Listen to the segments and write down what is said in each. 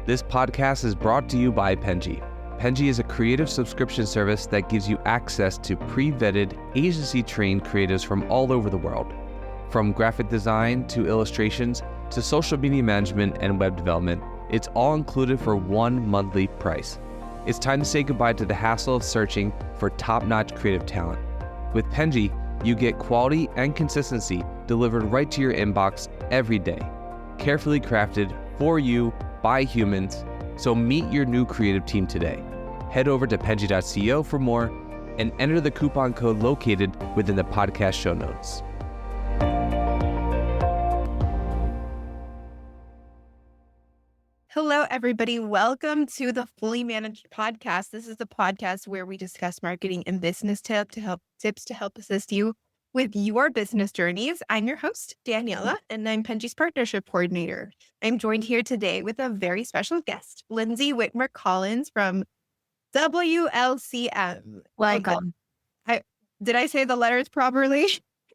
This podcast is brought to you by Penji. Penji is a creative subscription service that gives you access to pre-vetted, agency-trained creatives from all over the world. From graphic design to illustrations to social media management and web development, it's all included for one monthly price. It's time to say goodbye to the hassle of searching for top-notch creative talent. With Penji, you get quality and consistency delivered right to your inbox every day. Carefully crafted for you by humans, so meet your new creative team today. Head over to penji.co for more and enter the coupon code located within the podcast show notes. Hello, everybody. Welcome to the Fully Managed Podcast. This is the podcast where we discuss marketing and business tips to help assist you with your business journeys. I'm your host, Daniela, and I'm Penji's Partnership Coordinator. I'm joined here today with a very special guest, Lindsay Whitmer-Collins from WLCM. Welcome. Did I say the letters properly?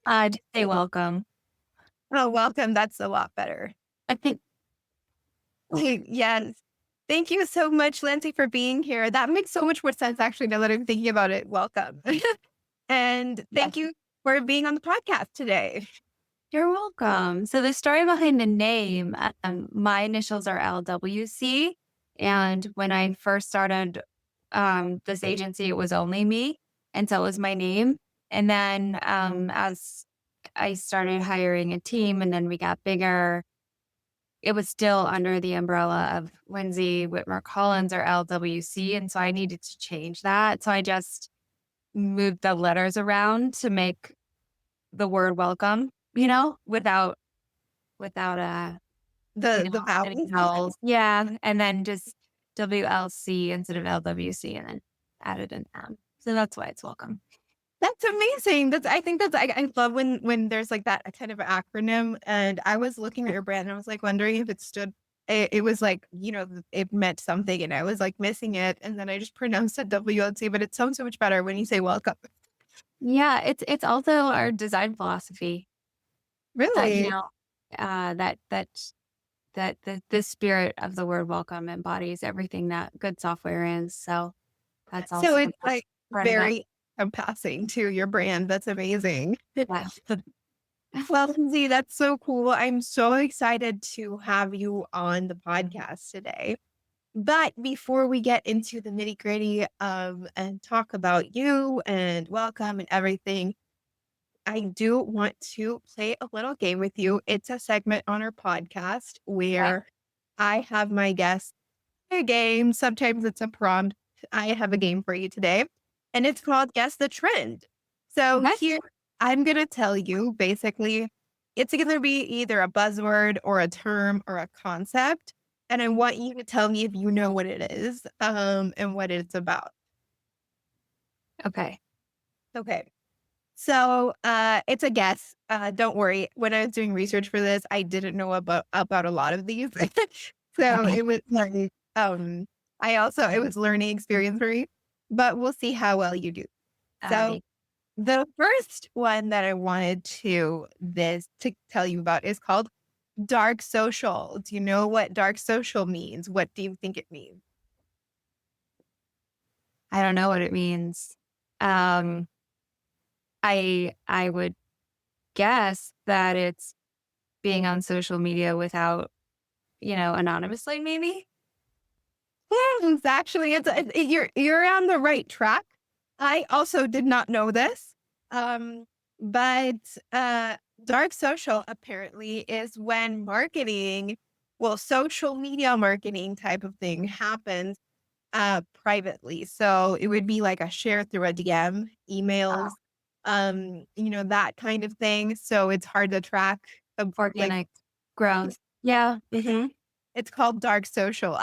I'd say welcome. Oh, welcome. That's a lot better. I think. Yes. Thank you so much, Lindsay, for being here. That makes so much more sense, actually, now that I'm thinking about it. Welcome. And thank you for being on the podcast today. You're welcome. So the story behind the name, my initials are LWC. And when I first started this agency, it was only me. And so it was my name. And then as I started hiring a team and then we got bigger, it was still under the umbrella of Lindsay Whitmer-Collins or LWC. And so I needed to change that. So I just moved the letters around to make the word welcome, without The any vowels. Yeah. And then just WLC instead of LWC and then added an M. So that's why it's welcome. That's amazing. I love when there's like that kind of acronym. And I was looking at your brand and I was like wondering if it was like, it meant something and I was like missing it. And then I just pronounced it WLC, but it sounds so much better when you say welcome. Yeah. It's also our design philosophy. Really? That the spirit of the word welcome embodies everything that good software is. So that's also So it's like very encompassing to your brand. That's amazing. Yeah. Well, Lindsay, that's so cool. I'm so excited to have you on the podcast today. But before we get into the nitty gritty and talk about you and welcome and everything, I do want to play a little game with you. It's a segment on our podcast where I have my guests play a game. Sometimes it's a prompt. I have a game for you today, and it's called Guess the Trend. So here, I'm going to tell you, basically, it's going to be either a buzzword or a term or a concept. And I want you to tell me if you know what it is and what it's about. Okay. So it's a guess. Don't worry. When I was doing research for this, I didn't know about a lot of these. So it was like, it was learning experience for me, but we'll see how well you do. So the first one that I wanted to tell you about is called dark social. Do you know what dark social means? What do you think it means? I don't know what it means. I would guess that it's being on social media without, anonymously, maybe. Yeah, actually, you're on the right track. I also did not know this, but dark social apparently is when social media marketing type of thing happens privately. So it would be like a share through a DM, emails, that kind of thing. So it's hard to track Organic growth. Yeah. Mm-hmm. It's called dark social.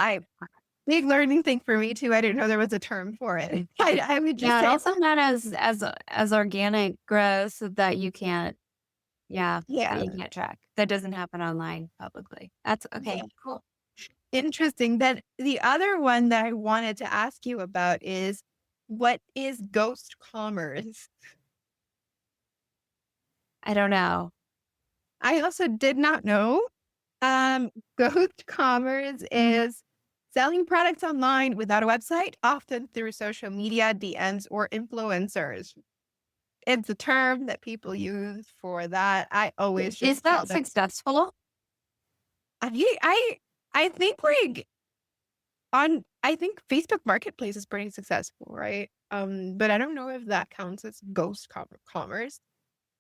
Big learning thing for me too. I didn't know there was a term for it. I would just say also not as organic growth that you can't. That you can't track. That doesn't happen online publicly. That's okay. Yeah. Cool. Interesting. Then the other one that I wanted to ask you about is, what is ghost commerce? I don't know. I also did not know. Ghost commerce is Selling products online without a website, often through social media, DMs, or influencers. It's a term that people use for that. I always Is just tell that them. successful? I think like I think Facebook Marketplace is pretty successful, right? But I don't know if that counts as ghost commerce.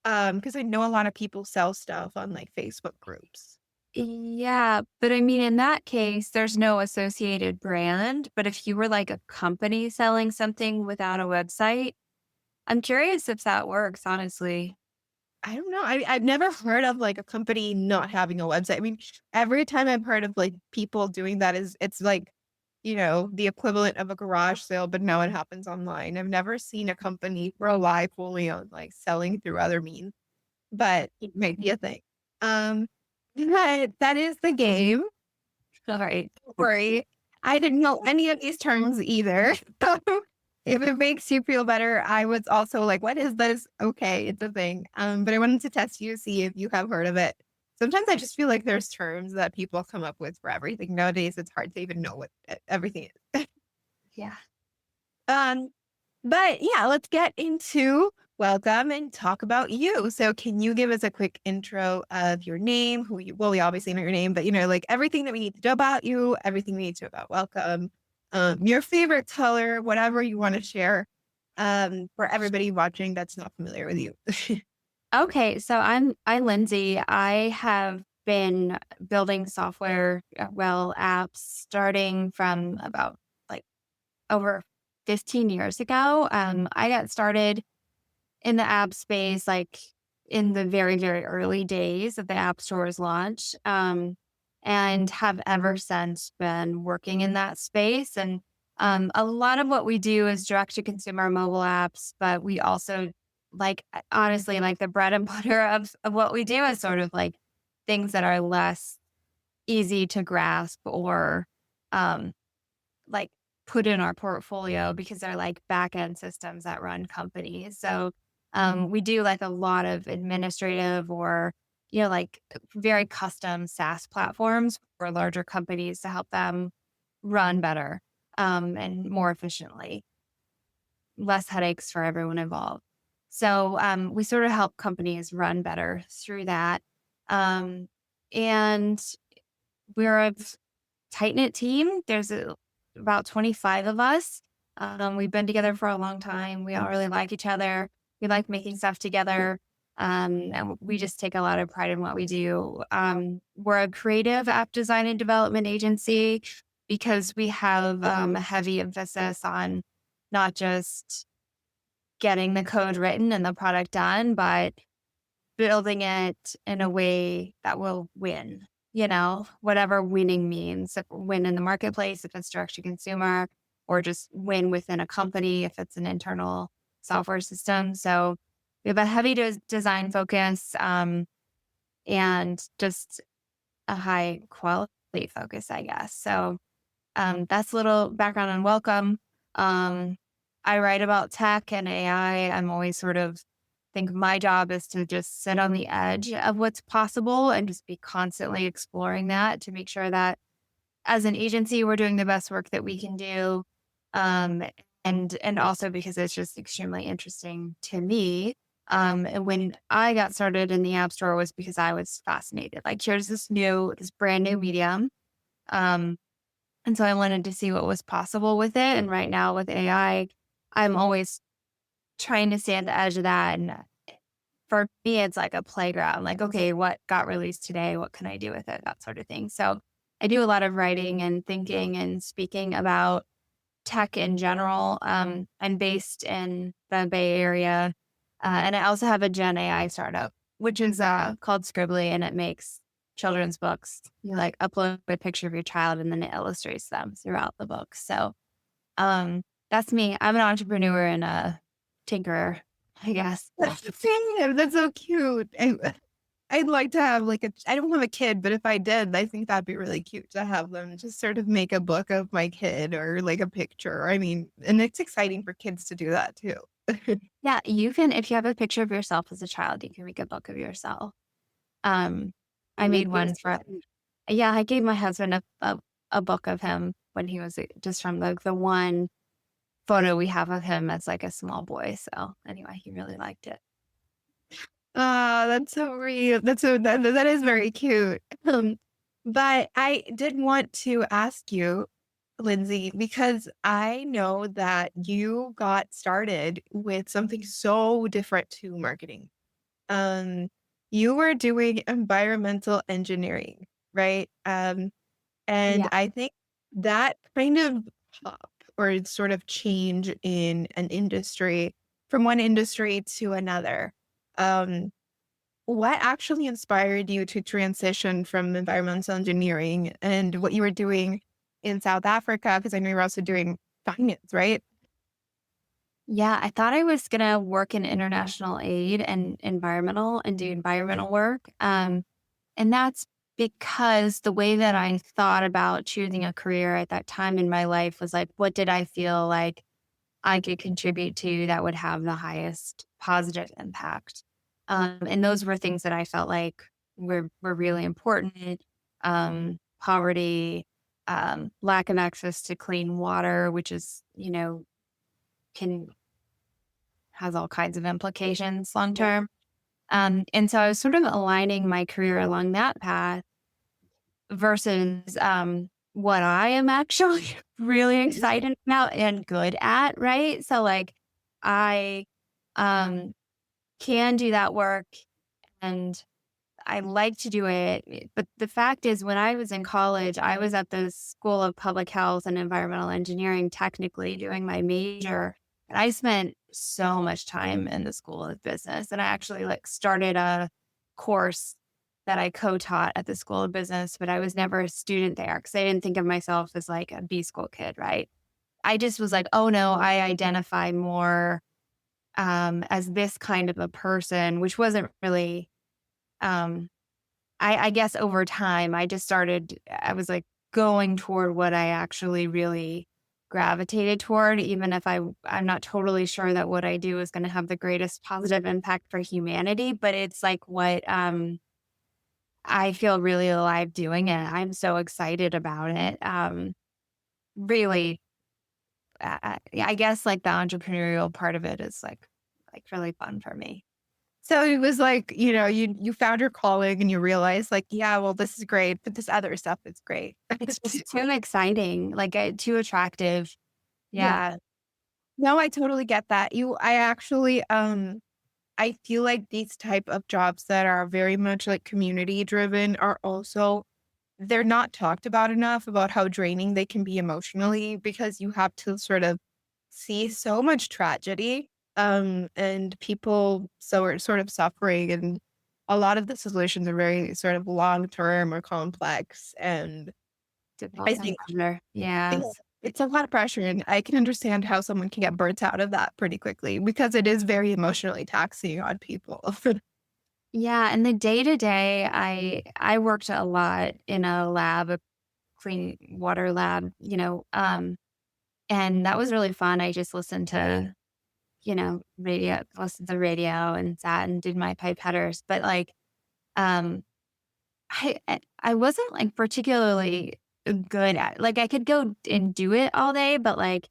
Because I know a lot of people sell stuff on like Facebook groups. Yeah, but I mean, in that case, there's no associated brand. But if you were like a company selling something without a website, I'm curious if that works, honestly. I don't know. I've never heard of like a company not having a website. I mean, every time I've heard of like people doing that it's like, the equivalent of a garage sale, but now it happens online. I've never seen a company rely fully on like selling through other means, but it might be a thing. Um, but that is the game. All right. Don't worry. I didn't know any of these terms either. If it makes you feel better, I was also like, what is this? Okay, it's a thing. But I wanted to test you, see if you have heard of it. Sometimes I just feel like there's terms that people come up with for everything. Nowadays, it's hard to even know what everything is. Yeah. Um, but yeah, let's get into welcome and talk about you. So can you give us a quick intro of your name, well, we obviously know your name, but like everything that we need to know about you, everything we need to know about welcome, your favorite color, whatever you want to share, for everybody watching that's not familiar with you. Okay, so I'm Lindsay. I have been building software, apps starting from about like over 15 years ago. I got started in the app space like in the very, very early days of the App Store's launch, and have ever since been working in that space. And a lot of what we do is direct to consumer mobile apps, but we also honestly, like the bread and butter of what we do is sort of like things that are less easy to grasp or um, like put in our portfolio because they're like back end systems that run companies. So we do like a lot of administrative or, like very custom SaaS platforms for larger companies to help them run better and more efficiently, less headaches for everyone involved. So we sort of help companies run better through that. Um, and we're a tight knit team. There's about 25 of us. We've been together for a long time. We all really like each other. We like making stuff together. And we just take a lot of pride in what we do. We're a creative app design and development agency because we have a heavy emphasis on not just getting the code written and the product done, but building it in a way that will win, whatever winning means. If win in the marketplace, if it's direct to consumer, or just win within a company, if it's an internal software system. So we have a heavy design focus and just a high quality focus, I guess. So that's a little background on welcome. I write about tech and AI. I'm always sort of think my job is to just sit on the edge of what's possible and just be constantly exploring that to make sure that as an agency, we're doing the best work that we can do. And also because it's just extremely interesting to me. And when I got started in the App Store was because I was fascinated. Like here's this brand new medium. And so I wanted to see what was possible with it. And right now with AI, I'm always trying to stay at the edge of that. And for me, it's like a playground. Like, okay, what got released today? What can I do with it? That sort of thing. So I do a lot of writing and thinking and speaking about tech in general. I'm based in the Bay Area. And I also have a Gen AI startup, which is called Scribbly, and it makes children's books. You like upload a picture of your child and then it illustrates them throughout the book. So that's me. I'm an entrepreneur and a tinkerer, I guess. That's so cute. I'd like to have I don't have a kid, but if I did, I think that'd be really cute to have them just sort of make a book of my kid or like a picture. I mean, and it's exciting for kids to do that too. Yeah, you can, if you have a picture of yourself as a child, you can make a book of yourself. I made one for, yeah, I gave my husband a book of him when he was just from the one photo we have of him as like a small boy. So anyway, he really liked it. Ah, that's so real. That is very cute. But I did want to ask you, Lindsay, because I know that you got started with something so different to marketing. Um, you were doing environmental engineering, right? And Yeah. I think that kind of pop or sort of change in an industry from one industry to another. Um, what actually inspired you to transition from environmental engineering and what you were doing in South Africa? Because I know you're also doing finance, right? Yeah, I thought I was gonna work in international aid and environmental and do environmental work. And that's because the way that I thought about choosing a career at that time in my life was like, what did I feel like I could contribute to that would have the highest positive impact? And those were things that I felt like were really important. Poverty, lack of access to clean water, which is, can has all kinds of implications long term. And so I was sort of aligning my career along that path versus what I am actually really excited about and good at, right? So like I um can do that work and I like to do it. But the fact is when I was in college, I was at the School of Public Health and Environmental Engineering technically doing my major. And I spent so much time in the School of Business. And I actually like started a course that I co-taught at the School of Business, but I was never a student there because I didn't think of myself as like a B school kid, right? I just was like, oh no, I identify more as this kind of a person, which wasn't really um I guess over time, I was like going toward what I actually really gravitated toward, even if I'm not totally sure that what I do is going to have the greatest positive impact for humanity, but it's like what I feel really alive doing it. I'm so excited about it. Really, I guess like the entrepreneurial part of it is like really fun for me. So it was like, you found your calling and you realized like, yeah, well, this is great, but this other stuff is great. It's just too exciting, like too attractive. Yeah. Yeah. No, I totally get that. I actually, I feel like these type of jobs that are very much like community driven are also they're not talked about enough about how draining they can be emotionally because you have to sort of see so much tragedy and people so are sort of suffering and a lot of the solutions are very sort of long term or complex and I Difficult to think ponder. Yeah. it's a lot of pressure, and I can understand how someone can get burnt out of that pretty quickly because it is very emotionally taxing on people. Yeah, and the day to day, I worked a lot in a lab, a clean water lab, and that was really fun. I just listened to, listened to radio and sat and did my pipetters. But like, um, I wasn't like particularly good at like I could go and do it all day, but like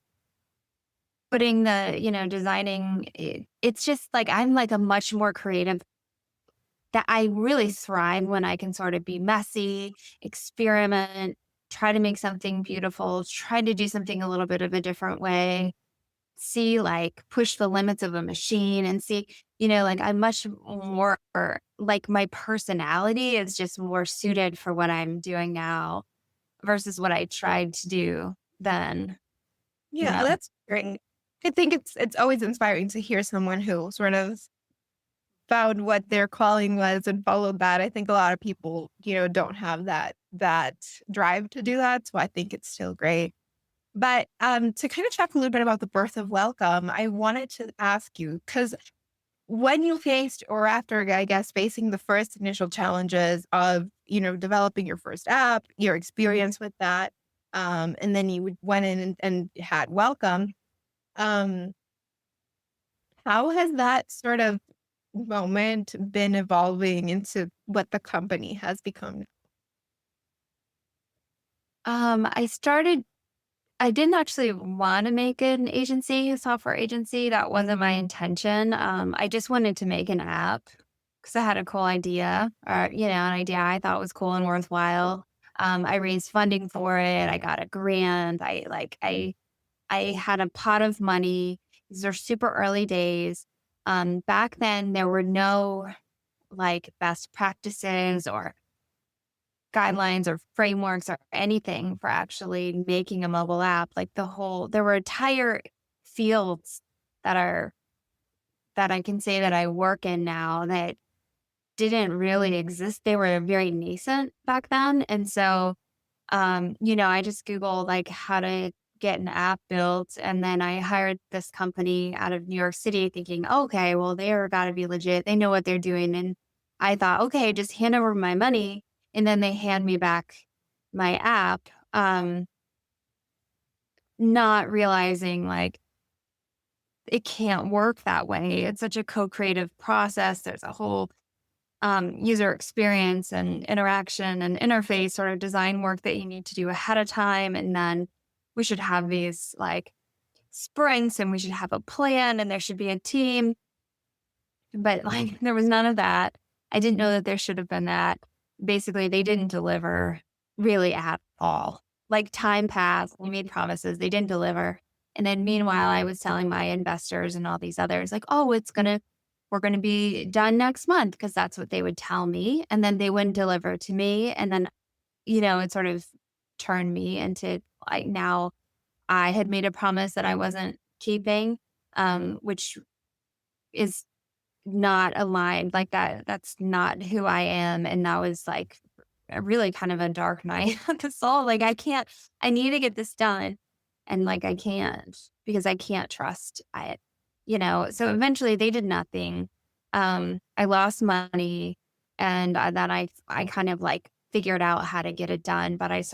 putting designing it's just like I'm like a much more creative that I really thrive when I can sort of be messy, experiment, try to make something beautiful, try to do something a little bit of a different way, see like push the limits of a machine and see, like I'm much more like my personality is just more suited for what I'm doing now versus what I tried to do then, you Yeah, know. that's great. I think it's always inspiring to hear someone who sort of found what their calling was and followed that. I think a lot of people, don't have that drive to do that. So I think it's still great. But to kind of talk a little bit about the birth of Welcome, I wanted to ask you because when you faced or after, I guess, facing the first initial challenges of, developing your first app, your experience with that, and then you went in and had Welcome, um, how has that sort of moment been evolving into what the company has become? I started I didn't actually want to make an agency, a software agency. That wasn't my intention. I just wanted to make an app because I had a cool idea, or an idea I thought was cool and worthwhile. I raised funding for it. I got a grant. I had a pot of money. These are super early days. Back then, there were no like best practices or guidelines or frameworks or anything for actually making a mobile app. Like there were entire fields that I can say that I work in now that didn't really exist. They were very nascent back then. And so, I just Googled like how to get an app built. And then I hired this company out of New York City thinking, okay, well, they're got to be legit. They know what they're doing. And I thought, okay, just hand over my money. And then they hand me back my app, not realizing like it can't work that way. It's such a co-creative process. There's a whole user experience and interaction and interface sort of design work that you need to do ahead of time. And then we should have these like sprints and we should have a plan and there should be a team. But like there was none of that. I didn't know that there should have been that. Basically, they didn't deliver really at all. Like time passed, we made promises, they didn't deliver. And then meanwhile, I was telling my investors and all these others, like, oh, we're going to be done next month because that's what they would tell me. And then they wouldn't deliver to me. And then, it sort of turned me into like now I had made a promise that I wasn't keeping, which is not aligned like that. That's not who I am. And that was like a really kind of a dark night of the soul. Like I need to get this done. And like, I can't because I can't trust it, so eventually they did nothing. I lost money and then I kind of like figured out how to get it done, but I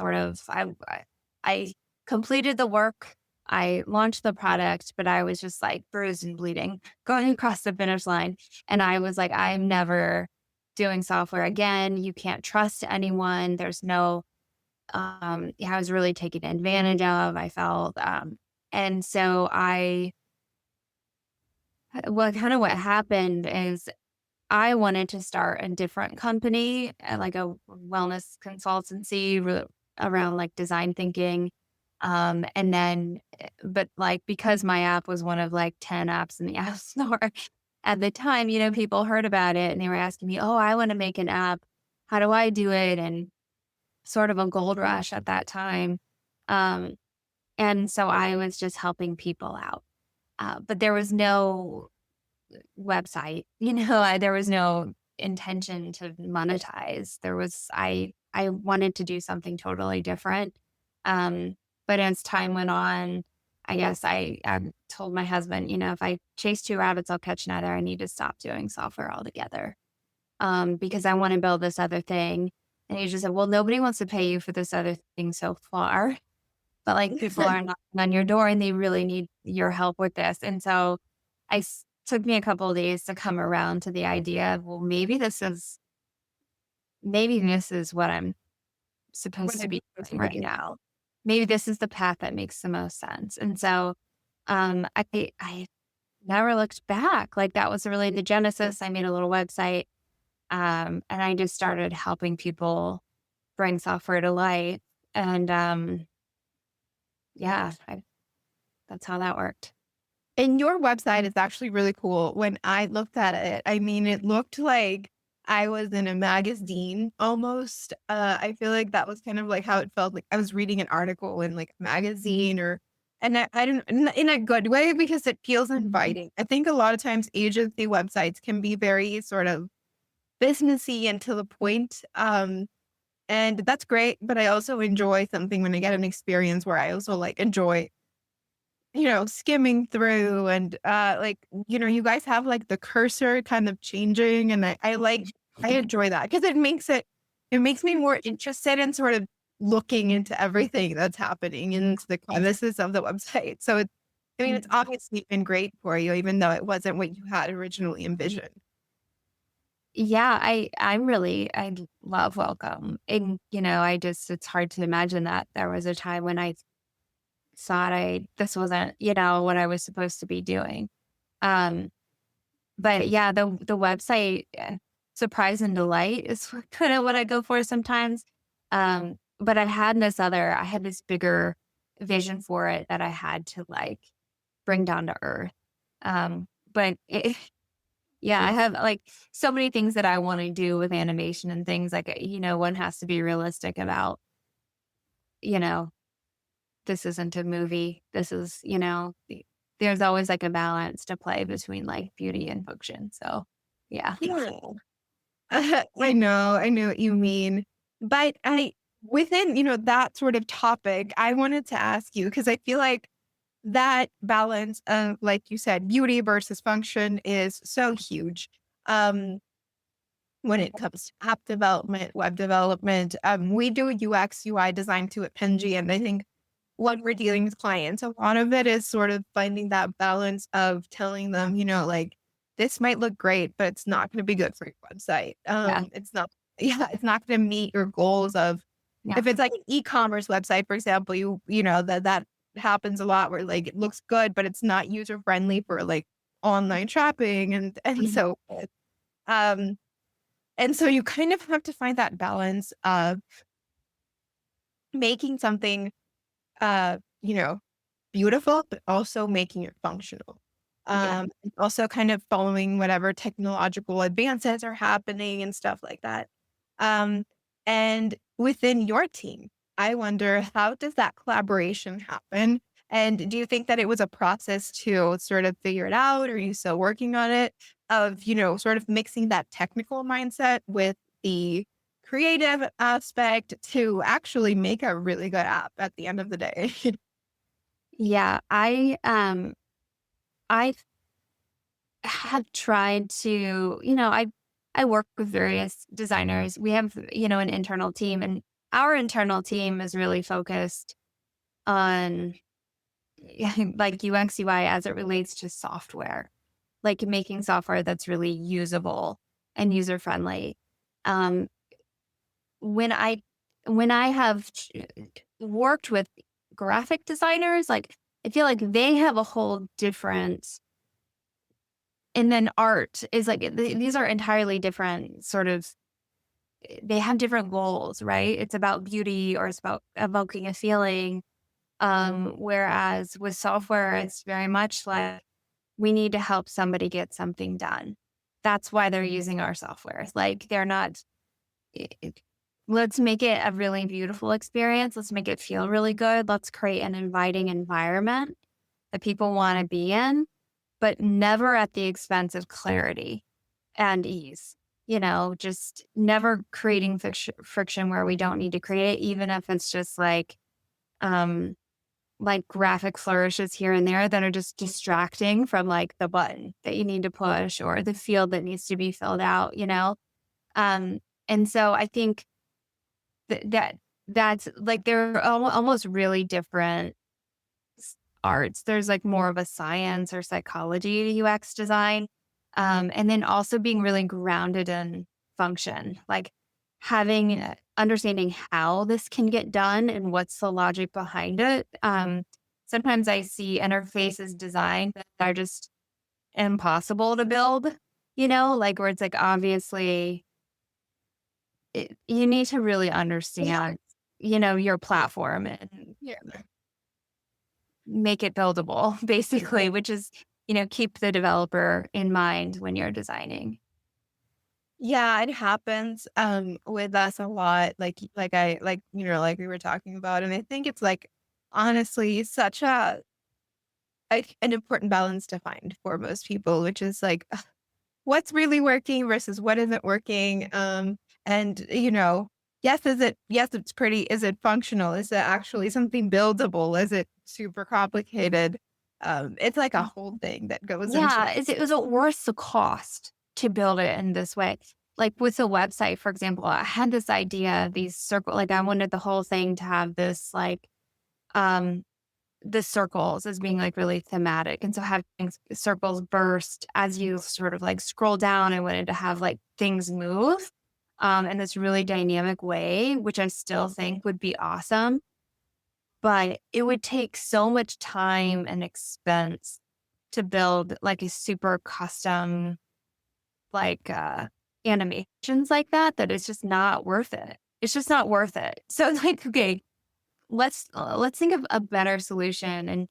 completed the work. I launched the product, but I was just like bruised and bleeding going across the finish line. And I was like, I'm never doing software again. You can't trust anyone. There's no, I was really taken advantage of. I felt, and so what happened is I wanted to start a different company, like a wellness consultancy around like design thinking. And then, but like, because my app was one of like 10 apps in the App Store at the time, people heard about it and they were asking me, oh, I want to make an app. How do I do it? And sort of a gold rush at that time. And so I was just helping people out. But there was no website, there was no intention to monetize. I wanted to do something totally different. But as time went on, I guess I told my husband, if I chase two rabbits, I'll catch another. I need to stop doing software altogether because I want to build this other thing. And he just said, well, nobody wants to pay you for this other thing so far. But like people are knocking on your door and they really need your help with this. And so took me a couple of days to come around to the idea of, well, maybe this is what I'm supposed to be doing right now. Maybe this is the path that makes the most sense. And so I never looked back. Like that was really the genesis. I made a little website and I just started helping people bring software to life. And that's how that worked. And your website is actually really cool. When I looked at it, I mean, it looked like I was in a magazine almost. I feel like that was kind of like how it felt. Like I was reading an article in like a magazine and I don't, in a good way because it feels inviting. I think a lot of times agency websites can be very sort of businessy and to the point. And that's great. But I also enjoy something when I get an experience where I also like enjoy skimming through and you guys have like the cursor kind of changing and I enjoy that because it makes me more interested in sort of looking into everything that's happening into the crevices of the website. So it's obviously been great for you, even though it wasn't what you had originally envisioned. Yeah, I love Welcome. And, it's hard to imagine that there was a time when I thought this wasn't, what I was supposed to be doing. Um, but yeah, the website, surprise and delight is kind of what I go for sometimes. But I had this bigger vision for it that I had to like bring down to earth. But yeah, I have like so many things that I want to do with animation and things like, one has to be realistic about, you know, this isn't a movie. This is, there's always like a balance to play between like beauty and fiction. So yeah. Yeah. I know what you mean. But within, that sort of topic, I wanted to ask you, because I feel like that balance of, like you said, beauty versus function is so huge. When it comes to app development, web development, we do UX, UI design too at Penji. And I think when we're dealing with clients, a lot of it is sort of finding that balance of telling them, like, this might look great, but it's not going to be good for your website. Yeah. It's not going to meet your goals of, Yeah. if it's like an e-commerce website, for example, that happens a lot where like it looks good, but it's not user friendly for like online shopping and Mhm. so forth. And so you kind of have to find that balance of making something, uh, you know, beautiful, but also making it functional. Yeah. And also kind of following whatever technological advances are happening and stuff like that. Um, and within your team, I wonder, how does that collaboration happen? And do you think that it was a process to sort of figure it out? Or are you still working on it? Of, sort of mixing that technical mindset with the creative aspect to actually make a really good app at the end of the day. Yeah. I have tried to, I work with various designers. We have, an internal team, and our internal team is really focused on like UX UI as it relates to software, like making software that's really usable and user friendly. Um, when I have worked with graphic designers, like I feel like they have a whole different, and then art is like these are entirely different sort of, they have different goals, right? It's about beauty or it's about evoking a feeling. Whereas with software, it's very much like we need to help somebody get something done. That's why they're using our software. Like they're not, let's make it a really beautiful experience. Let's make it feel really good. Let's create an inviting environment that people want to be in, but never at the expense of clarity and ease. Just never creating friction where we don't need to create it, even if it's just like graphic flourishes here and there that are just distracting from like the button that you need to push or the field that needs to be filled out. And so I think that's like they're almost really different arts. There's like more of a science or psychology to UX design. And then also being really grounded in function, like understanding how this can get done and what's the logic behind it. Sometimes I see interfaces designed that are just impossible to build, like where it's like, obviously you need to really understand, your platform and Yeah. make it buildable, basically, which is, keep the developer in mind when you're designing. Yeah, it happens with us a lot. Like we were talking about. And I think it's like honestly such an important balance to find for most people, which is like what's really working versus what isn't working. And yes, it's pretty. Is it functional? Is it actually something buildable? Is it super complicated? It's like a whole thing that goes into Yeah. it. Is it worth the cost to build it in this way? Like with a website, for example, I had this idea, like I wanted the whole thing to have this um, the circles as being like really thematic. And so having circles burst as you sort of like scroll down, I wanted to have like things move in this really dynamic way, which I still think would be awesome. but it would take so much time and expense to build like a super custom, like animations like that it's just not worth it. It's just not worth it. So like, okay, let's think of a better solution, and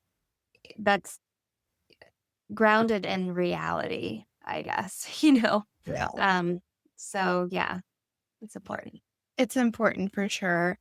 that's grounded in reality, I guess, Yeah. So yeah, it's important. It's important for sure.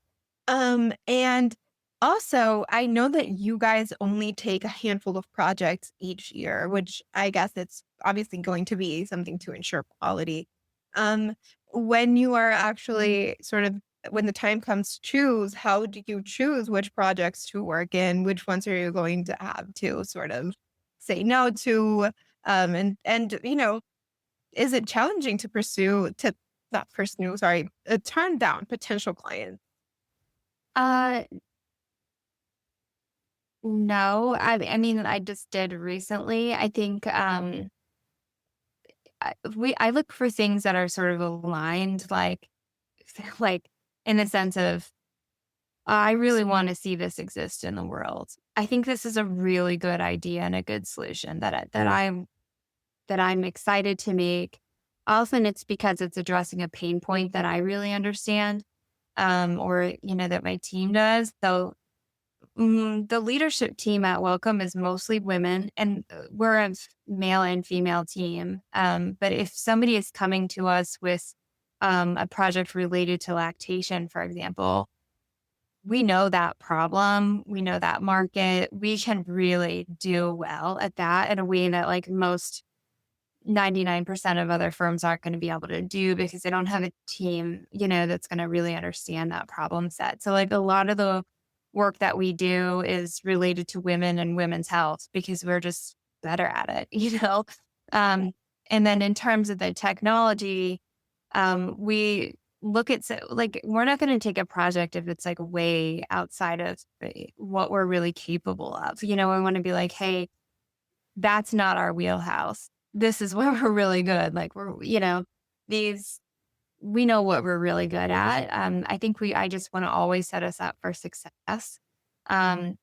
And also, I know that you guys only take a handful of projects each year, which I guess it's obviously going to be something to ensure quality. Um, when you are actually sort of when the time comes to choose, how do you choose which projects to work in? Which ones are you going to have to sort of say no to? And is it challenging to pursue to not pursue, sorry, turn down potential clients? Uh, no, I mean, I just did recently. I think, I look for things that are sort of aligned, like, like in the sense of, I really want to see this exist in the world. I think this is a really good idea and a good solution that I'm excited to make. Often it's because it's addressing a pain point that I really understand, or that my team does. So the leadership team at Welcome is mostly women, and we're a male and female team. But if somebody is coming to us with a project related to lactation, for example, we know that problem, we know that market, we can really do well at that in a way that like most 99% of other firms aren't going to be able to do because they don't have a team, that's going to really understand that problem set. So like a lot of the work that we do is related to women and women's health because we're just better at it, Um, and then in terms of the technology, we look at like we're not going to take a project if it's like way outside of what we're really capable of. We want to be like, hey, that's not our wheelhouse. This is where we're really good. Like these, we know what we're really good at. I think I just want to always set us up for success. Um,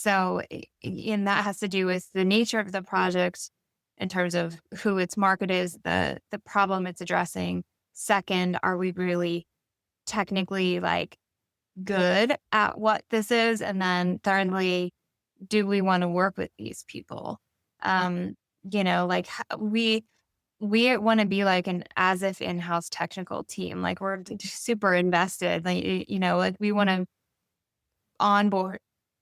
and that has to do with the nature of the project in terms of who its market is, the problem it's addressing. Second, are we really technically like good at what this is? And then thirdly, do we want to work with these people? Like we want to be like an as if in-house technical team. Like we're super invested. Like like we want to onboard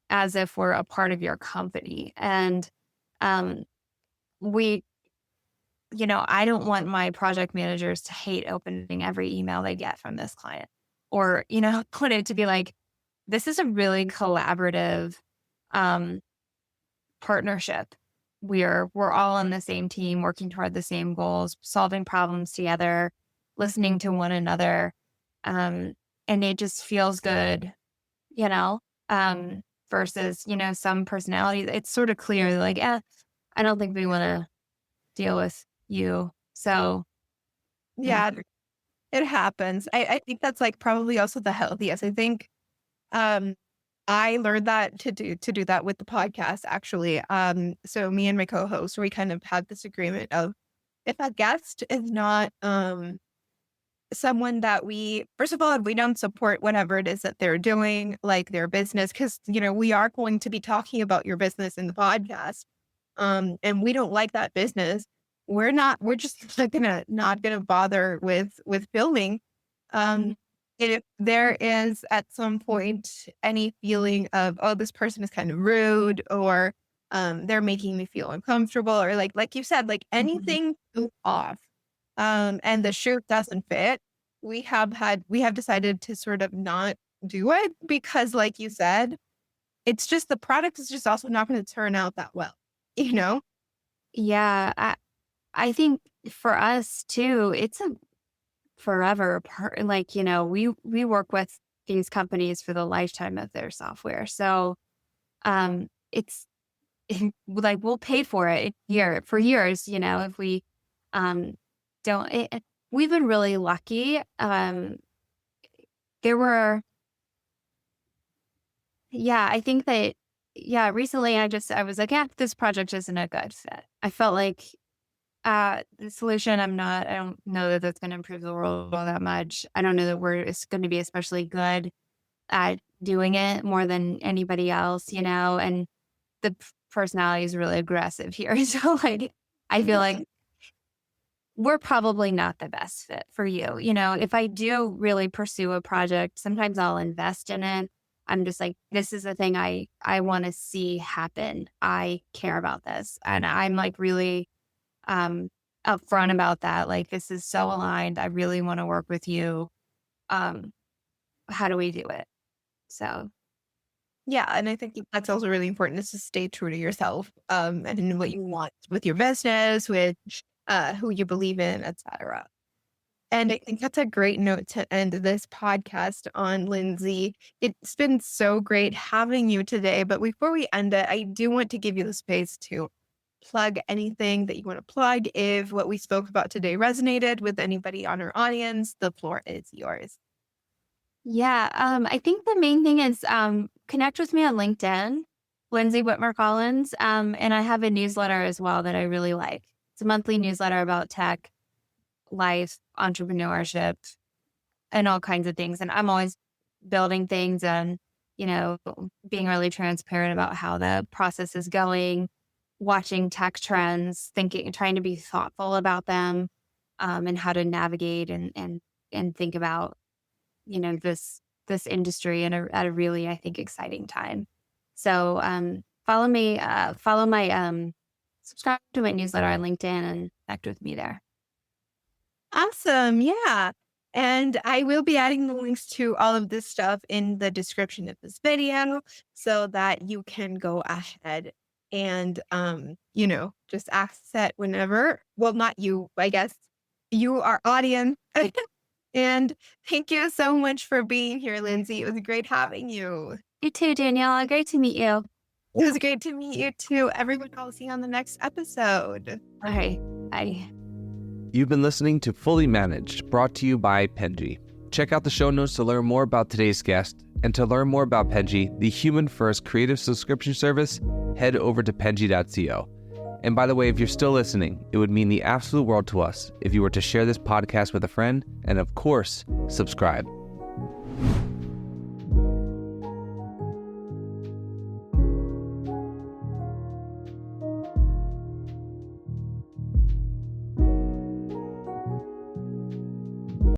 as if we're a part of your company. And we I don't want my project managers to hate opening every email they get from this client, or want it to be like, this is a really collaborative partnership. We're all on the same team, working toward the same goals, solving problems together, listening to one another. And it just feels good, you know, versus, some personalities. It's sort of clear like, I don't think we want to deal with you. So Yeah, it happens. I think that's like probably also the healthiest. I think um I learned that to do that with the podcast actually. So me and my co-host, we kind of had this agreement of if a guest is not someone that we first of all, we don't support whatever it is that they're doing, like their business, because we are going to be talking about your business in the podcast. And we don't like that business. We're just not gonna bother with filming. Um, if there is at some point any feeling of, oh, this person is kind of rude, or they're making me feel uncomfortable, or like you said, like anything off, and the shoot doesn't fit, we have decided to sort of not do it because, like you said, it's just the product is just also not going to turn out that well, you know? yeah, I think for us too, it's a forever part. Like, we work with these companies for the lifetime of their software. So it's like we'll pay for it for years, if we don't we've been really lucky. There were Yeah, I think that, yeah, recently I was like, yeah, this project isn't a good fit. I felt like the solution, I don't know that that's going to improve the world all that much. I don't know that it's going to be especially good at doing it more than anybody else, and the personality is really aggressive here. So like, I feel like we're probably not the best fit for you. If I do really pursue a project, sometimes I'll invest in it. I'm just like, this is the thing I want to see happen. I care about this. And I'm like really upfront about that. Like, this is so aligned. I really want to work with you. Um, how do we do it? So Yeah, and I think that's also really important is to stay true to yourself, and what you want with your business, with who you believe in, etc. And I think that's a great note to end this podcast on, Lindsay. It's been so great having you today. But before we end it, I do want to give you the space to plug anything that you want to plug. If what we spoke about today resonated with anybody on our audience, the floor is yours. yeah, I think the main thing is connect with me on LinkedIn, Lindsay Whitmer Collins. And I have a newsletter as well that I really like. It's a monthly newsletter about tech, life, entrepreneurship, and all kinds of things. And I'm always building things and, being really transparent about how the process is going, watching tech trends, trying to be thoughtful about them, and how to navigate and think about, this industry at a really, I think, exciting time. So follow me, subscribe to my newsletter on LinkedIn and connect with me there. Awesome. Yeah. And I will be adding the links to all of this stuff in the description of this video so that you can go ahead and, just access it whenever. Well, not you, I guess. You, our audience. And thank you so much for being here, Lindsay. It was great having you. You too, Danielle. Great to meet you. It was great to meet you too. Everyone, I'll see you on the next episode. All right. Bye. You've been listening to Fully Managed, brought to you by Penji. Check out the show notes to learn more about today's guest. And to learn more about Penji, the human-first creative subscription service, head over to penji.co. And by the way, if you're still listening, it would mean the absolute world to us if you were to share this podcast with a friend and, of course, subscribe.